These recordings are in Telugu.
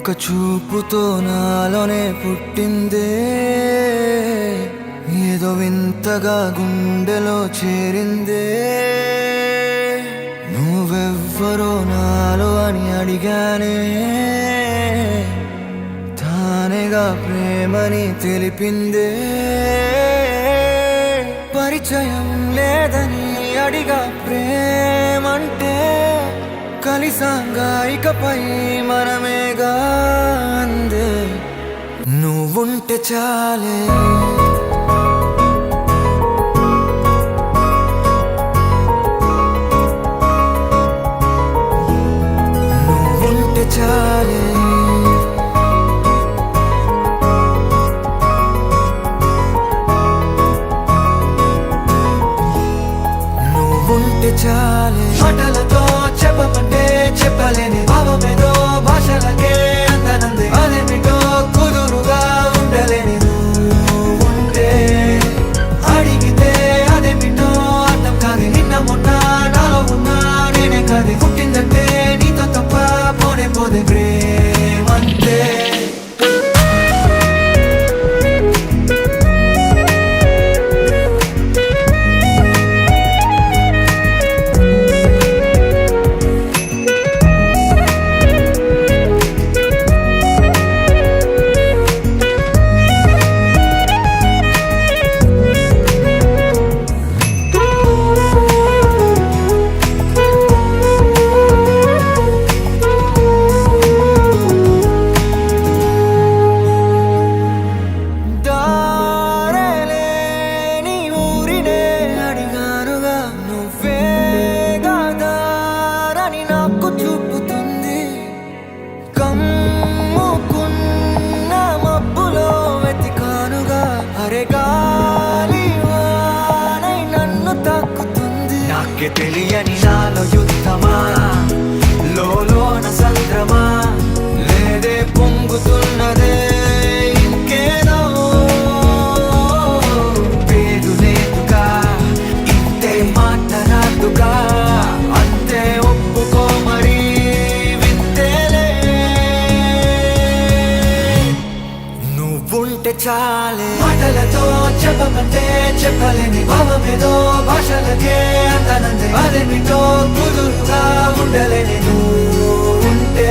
ఒక చూపుతో నాలోనే పుట్టిందే, ఏదో వింతగా గుండెలో చేరిందే. నువ్వెవ్వరో నాలో అని అడిగానే, తానేగా ప్రేమని తెలిపిందే. పరిచయం లేదని అడిగా ప్రేమంటే, కలిసాంగా ఇకపై మనమేగా అందే. నువ్వుంటే చాలే, నువ్వుంటే చాలే, నువ్వుంటే చాలే. మాటలతో చెప్పమంటే చెప్పలేని భావమేదో భాషలకే అందనంది. అదేమిటో కుదురుగా ఉండలేని నువ్వుంటే, అడిగితే అదేమిటో అర్థం కాదు. నిన్న మొన్న నాలో ఉన్నా నేనే కాదు. పుట్టిందంటే నీతో తప్ప పోనే పోదే ప్రేమంతే. నాకే తెలియని నాలో యుద్ధమా, లోన సంద్రమా, లేదే పొంగుతున్నదే ఇంకేదో. పేరు లేదుగా, ఇంతే మాట రాదుగా, అంతే ఒప్పుకో మరి వింతేలే. నువ్వుంటే చాలే. మాటలతో చెప్పమంటే చెప్పలేని భావమేదో భాషలకే అందనంది. అదేమిటో కుదురుగా ఉండలేని నువ్వుంటే,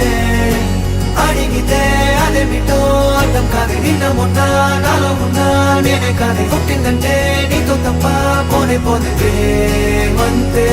అడిగితే అదేమిటో అర్థం కాదు. నిన్న మొన్న నాలో ఉన్నా నేనే కాదు. పుట్టిందంటే నీతో తప్ప పోనే పోతే ప్రేమంతే.